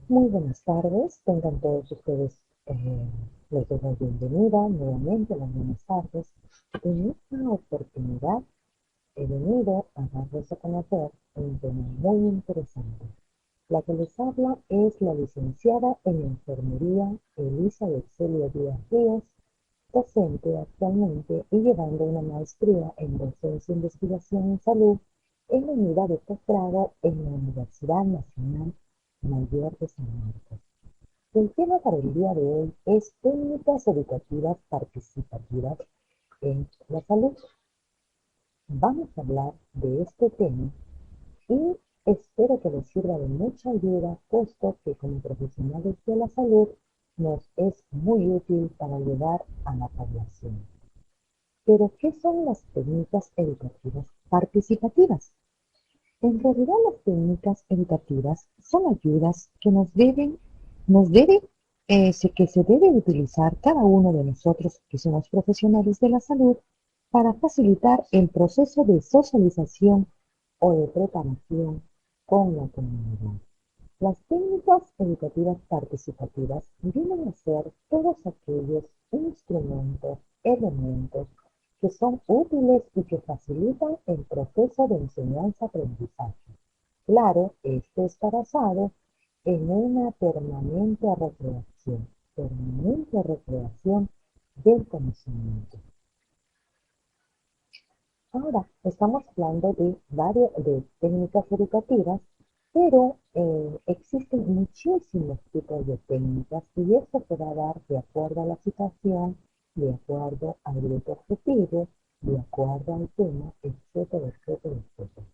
Muy buenas tardes, tengan todos ustedes, les doy la bienvenida nuevamente, las buenas tardes. En esta oportunidad he venido a darles a conocer un tema muy interesante. La que les habla es la licenciada en enfermería Elizabeth Celia Díaz Ríos, docente actualmente y llevando una maestría en docencia e investigación en salud en la unidad de posgrado en la Universidad Nacional Mayor de San Marcos. El tema para el día de hoy es técnicas educativas participativas en la salud. Vamos a hablar de este tema y espero que les sirva de mucha ayuda, puesto que como profesionales de la salud nos es muy útil para ayudar a la población. Pero, ¿qué son las técnicas educativas participativas? En realidad, las técnicas educativas son ayudas que nos deben, que se debe utilizar cada uno de nosotros que somos profesionales de la salud para facilitar el proceso de socialización o de preparación con la comunidad. Las técnicas educativas participativas vienen a ser todos aquellos instrumentos, elementos que son útiles y que facilitan el proceso de enseñanza-aprendizaje. Claro, esto está basado en una permanente recreación del conocimiento. Ahora, estamos hablando de varias de técnicas educativas, pero existen muchísimos tipos de técnicas y esto se va a dar de acuerdo a la situación, de acuerdo al grupo objetivo, de acuerdo al tema, etcétera, etcétera, etcétera.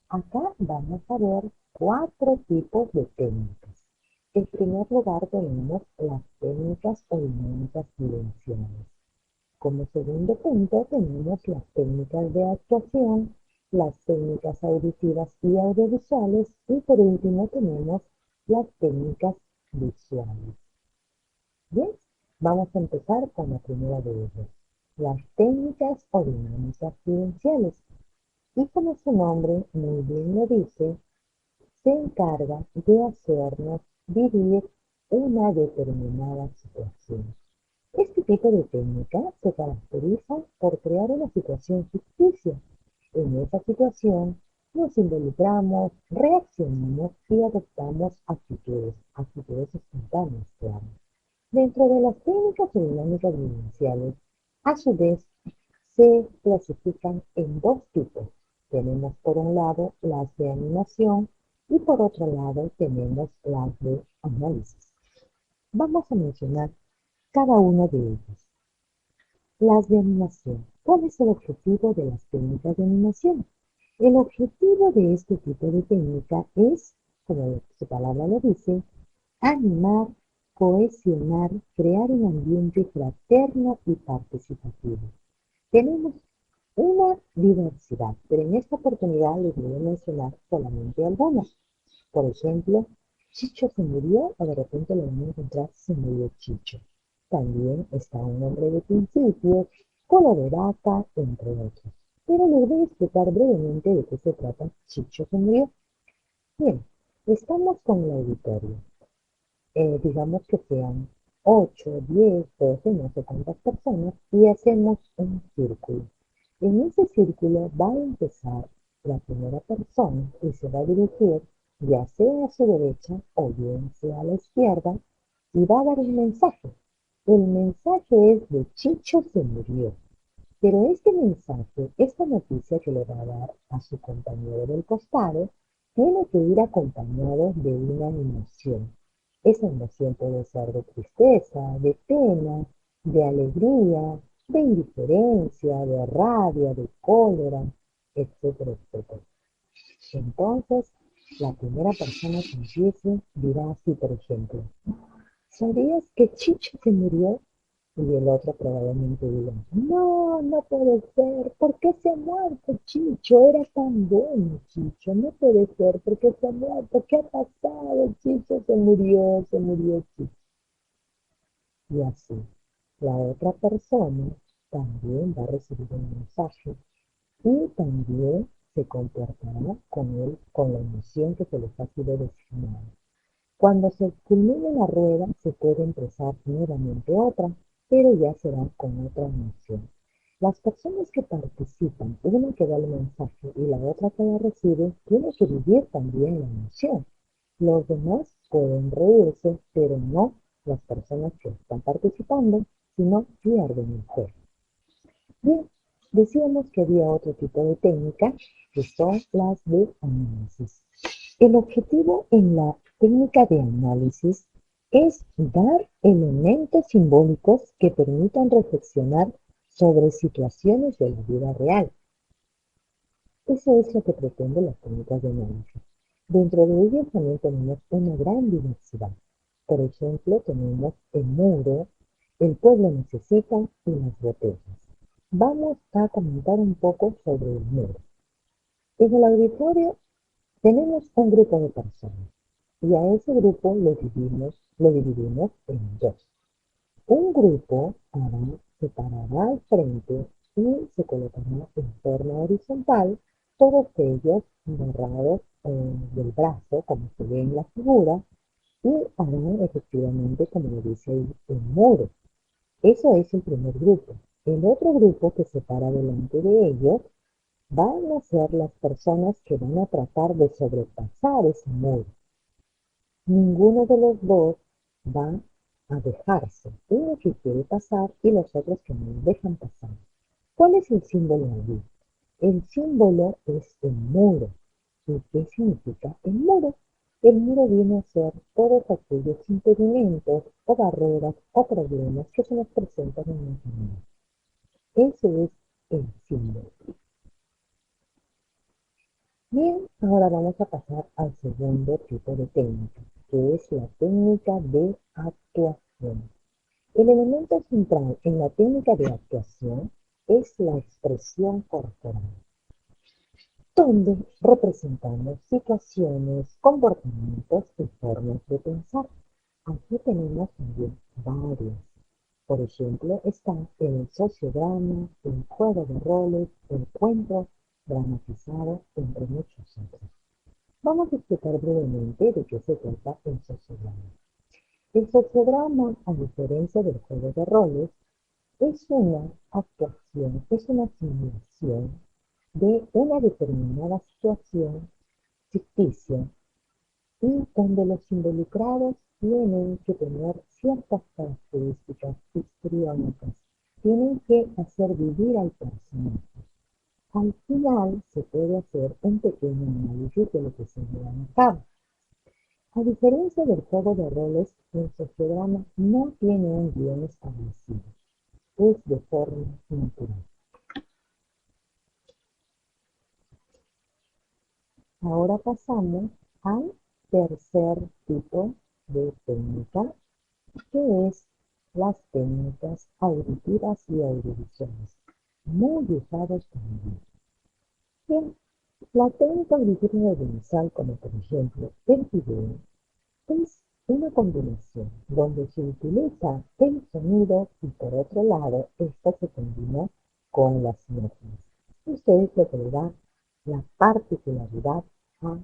Acá vamos a ver cuatro tipos de técnicas. En primer lugar tenemos las técnicas o dinámicas vivenciales. Como segundo punto tenemos las técnicas de actuación, las técnicas auditivas y audiovisuales y por último tenemos las técnicas visuales. Bien, vamos a empezar con la primera de ellas, las técnicas o dinámicas vivenciales. Y como su nombre muy bien lo dice, se encarga de hacernos vivir una determinada situación. Este tipo de técnica se caracteriza por crear una situación ficticia. En esa situación nos involucramos, reaccionamos y adoptamos actitudes espontáneas, claro. Dentro de las técnicas o dinámicas vivenciales, a su vez, se clasifican en dos tipos. Tenemos por un lado las de animación y por otro lado tenemos las de análisis. Vamos a mencionar cada uno de ellos. Las de animación. ¿Cuál es el objetivo de las técnicas de animación? El objetivo de este tipo de técnica es, como su palabra lo dice, animar, cohesionar, crear un ambiente fraterno y participativo. Tenemos una diversidad, pero en esta oportunidad les voy a mencionar solamente algunas. Por ejemplo, Chicho se murió o de repente lo van a encontrar se murió Chicho. También está un nombre de principio, cola de vaca, entre otros. Pero les voy a explicar brevemente de qué se trata Chicho se murió. Bien, estamos con el auditorio. Digamos que sean 8, 10, 12, no sé cuántas personas, y hacemos un círculo. En ese círculo va a empezar la primera persona y se va a dirigir ya sea a su derecha o bien sea a la izquierda y va a dar un mensaje. El mensaje es de Chicho se murió. Pero este mensaje, esta noticia que le va a dar a su compañero del costado, tiene que ir acompañado de una emoción. Esa emoción puede ser de tristeza, de pena, de alegría, de indiferencia, de rabia, de cólera, etcétera, etcétera. Entonces, la primera persona que empiece dirá así, por ejemplo, ¿sabías que Chicho se murió? Y el otro probablemente diga, no, no puede ser, ¿por qué se ha muerto Chicho? Era tan bueno Chicho, no puede ser, ¿por qué se ha muerto? ¿Qué ha pasado? Chicho se murió Chicho. Y así, la otra persona también va a recibir un mensaje y también se comportará con la emoción que se les ha sido designada. Cuando se culmine la rueda, se puede empezar nuevamente otra, pero ya será con otra emoción. Las personas que participan, una que da el mensaje y la otra que la recibe, tienen que vivir también la emoción. Los demás pueden reírse, pero no las personas que están participando, sino pierden el juego. Bien, decíamos que había otro tipo de técnicas que son las de análisis. El objetivo en la técnica de análisis es dar elementos simbólicos que permitan reflexionar sobre situaciones de la vida real. Eso es lo que pretende las técnicas de análisis. Dentro de ellas también tenemos una gran diversidad. Por ejemplo, tenemos el muro, el pueblo necesita y las botellas. Vamos a comentar un poco sobre el muro. En el auditorio tenemos un grupo de personas y a ese grupo lo dividimos en dos. Un grupo se parará al frente y se colocará en forma horizontal, todos ellos agarrados del brazo, como se ve en la figura, y harán efectivamente como lo dice ahí, el muro. Eso es el primer grupo. El otro grupo que se para delante de ellos van a ser las personas que van a tratar de sobrepasar ese muro. Ninguno de los dos va a dejarse. Uno que quiere pasar y los otros que no lo dejan pasar. ¿Cuál es el símbolo allí? El símbolo es el muro. ¿Y qué significa el muro? El muro viene a ser todos aquellos impedimentos o barreras o problemas que se nos presentan en el camino. Ese es el símbolo. Bien, ahora vamos a pasar al segundo tipo de técnica, que es la técnica de actuación. El elemento central en la técnica de actuación es la expresión corporal, donde representamos situaciones, comportamientos y formas de pensar. Aquí tenemos también varias. Por ejemplo, está el sociodrama, el juego de roles, el cuento dramatizado, entre muchos otros. Vamos a explicar brevemente de qué se trata el sociodrama. El sociodrama, a diferencia del juego de roles, es una actuación, es una simulación de una determinada situación ficticia y donde los involucrados tienen que tener ciertas características histriónicas, tienen que hacer vivir al personaje. Al final se puede hacer un pequeño análisis de lo que se lleva a cabo. A diferencia del juego de roles, el sociodrama no tiene un guión establecido, es de forma natural. Ahora pasamos al tercer tipo de técnica, que es las técnicas auditivas y audiovisuales, muy usadas también. Bien, la técnica auditiva y audiovisual, como por ejemplo el video, es una combinación donde se utiliza el sonido y por otro lado esta se combina con las imágenes. Esto es lo que le da la particularidad a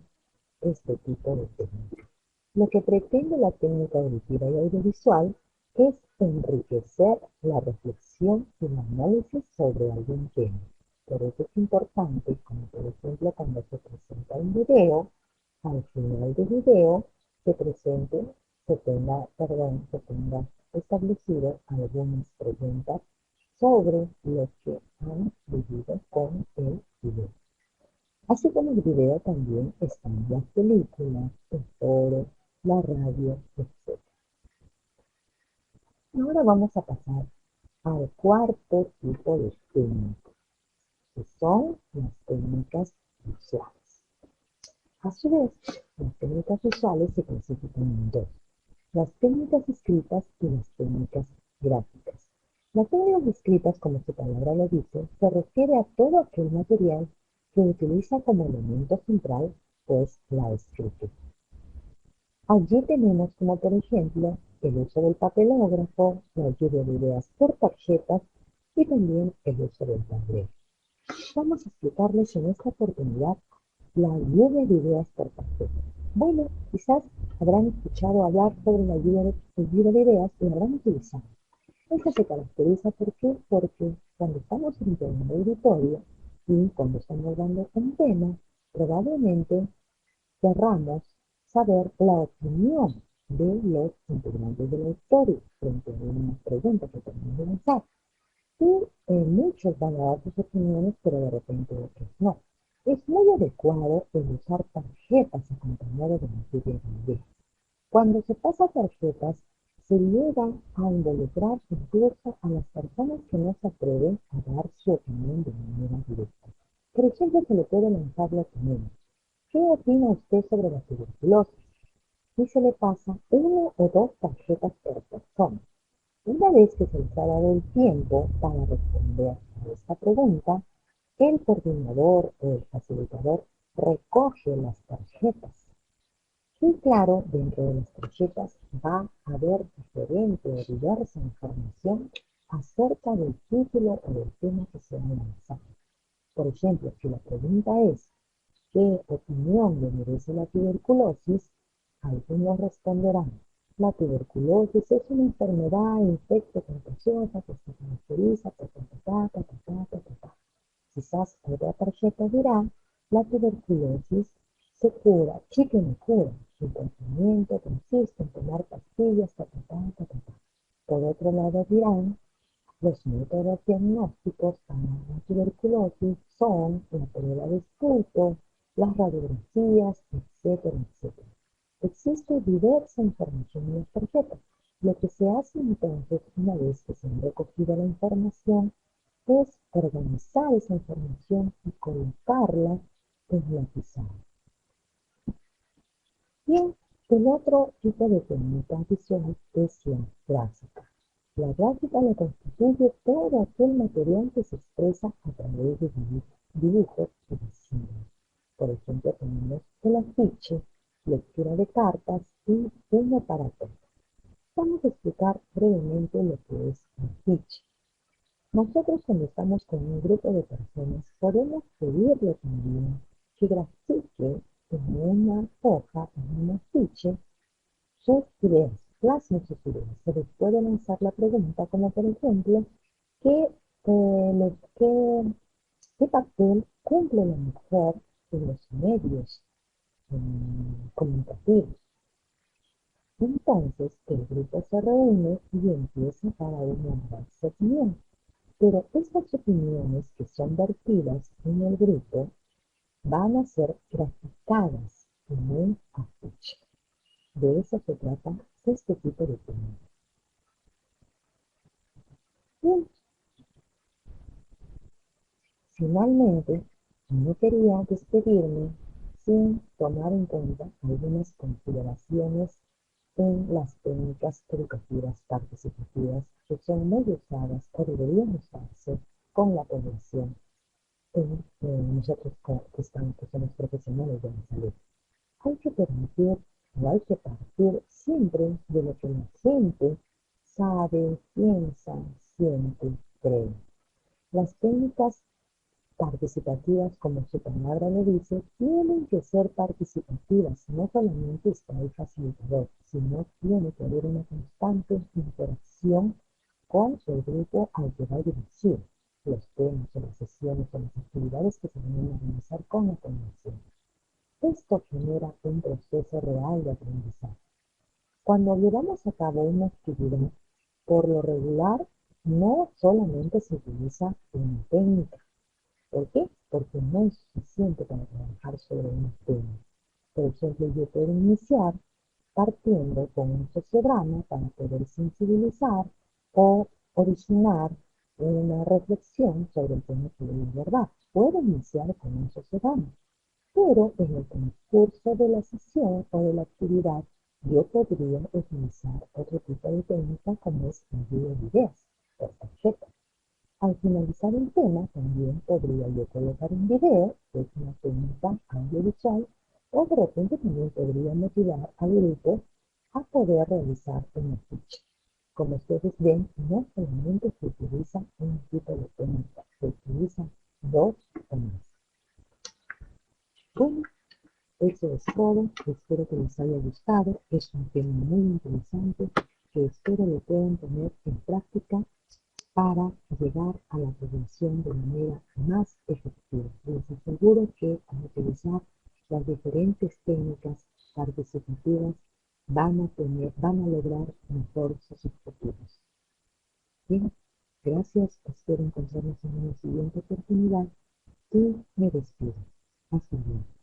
este tipo de técnica. Lo que pretende la técnica auditiva y audiovisual es enriquecer la reflexión y el análisis sobre algún tema. Por eso es importante, como por ejemplo cuando se presenta un video, al final del video se presente, se tenga establecido algunas preguntas sobre lo que han vivido con el video. Así como el video también están las películas, el foro, la radio, etc. Ahora vamos a pasar al cuarto tipo de técnicas, que son las técnicas visuales. A su vez, las técnicas visuales se clasifican en dos: las técnicas escritas y las técnicas gráficas. Las técnicas escritas, como su palabra lo dice, se refiere a todo aquel material que utiliza como elemento central, pues, la escritura. Allí tenemos como por ejemplo el uso del papelógrafo, la lluvia de ideas por tarjetas y también el uso del tablero. Vamos a explicarles en esta oportunidad la lluvia de ideas por tarjeta. Bueno, quizás habrán escuchado hablar sobre la lluvia de ideas y la habrán utilizado. Esta se caracteriza ¿por qué? Porque cuando estamos en un auditorio y cuando estamos dando un tema, probablemente querramos saber la opinión de los integrantes del auditorio frente a una pregunta que tenemos de lanzar. Y muchos van a dar sus opiniones, pero de repente otros no. Es muy adecuado el usar tarjetas acompañadas de una lluvia de ideas. Cuando se pasa tarjetas, se llega a involucrar incluso a las personas que no se atreven a dar su opinión de manera directa. Por ejemplo, se le puede lanzar la opinión. ¿Qué opina usted sobre la tuberculosis? Y se le pasa una o dos tarjetas por persona. Una vez que se les ha dado el tiempo para responder a esta pregunta, el coordinador o el facilitador recoge las tarjetas. Y claro, dentro de las tarjetas va a haber diferente o diversa información acerca del título o del tema que se va a lanzar. Por ejemplo, si la pregunta es ¿qué opinión le merece la tuberculosis? Algunos responderán, la tuberculosis es una enfermedad infecto-contagiosa que se caracteriza por ta. Quizás otra tarjeta dirá, la tuberculosis se cura, sí que no cura. Su tratamiento consiste en tomar pastillas, ta. Por otro lado dirán, los métodos diagnósticos para la tuberculosis son la prueba de esputo, las radiografías, etcétera. Existe diversa información en las tarjetas. Lo que se hace entonces, una vez que se ha recogido la información, es organizar esa información y colocarla en la pizarra. Bien, el otro tipo de técnica visual es la gráfica. La gráfica la constituye todo aquel material que se expresa a través de dibujos y diseños. Por ejemplo, tenemos el afiche, lectura de cartas y uno para todos. Vamos a explicar brevemente lo que es un afiche. Nosotros cuando estamos con un grupo de personas podemos pedirle también que grafique en una hoja, en un afiche, sus ideas, plasme sus ideas. Se les puede lanzar la pregunta como por ejemplo, ¿qué, qué papel cumple la mujer en los medios comunicativos? Entonces el grupo se reúne y empieza cada uno a dar su opinión. Pero estas opiniones que son vertidas en el grupo van a ser graficadas en un afiche. De eso se trata este tipo de temas. Bien, finalmente, no quería despedirme sin tomar en cuenta algunas consideraciones en las técnicas educativas participativas que son muy usadas o deberían usarse con la población nosotros que estamos, que somos profesionales de la salud. Hay que permitir o hay que partir siempre de lo que la gente sabe, piensa, siente, cree. Las técnicas participativas, como su palabra lo dice, tienen que ser participativas. No solamente está el facilitador, sino tiene que haber una constante interacción con el grupo al que va a dirigir los temas o las sesiones o las actividades que se van a realizar con la población. Esto genera un proceso real de aprendizaje. Cuando llevamos a cabo una actividad, por lo regular, no solamente se utiliza una técnica. ¿Por qué? Porque no es suficiente para trabajar sobre un tema. Por ejemplo, yo puedo iniciar partiendo con un sociograma para poder sensibilizar o originar una reflexión sobre el tema que voy a abordar. Puedo iniciar con un sociograma, pero en el transcurso de la sesión o de la actividad yo podría utilizar otro tipo de técnica como es la lluvia de ideas por tarjeta. Al finalizar el tema, también podría yo colocar un video, que es una técnica audiovisual, o de repente también podría motivar al grupo a poder realizar una ficha. Como ustedes ven, no solamente se utiliza un tipo de técnica, se utilizan dos o más. Bueno, eso es todo. Espero que les haya gustado. Es un tema muy interesante que espero lo puedan poner en práctica para llegar a la prevención de manera más efectiva. Les aseguro que al utilizar las diferentes técnicas participativas van a lograr mejor sus objetivos. Bien, gracias. Espero encontrarnos en una siguiente oportunidad y me despido. Hasta luego.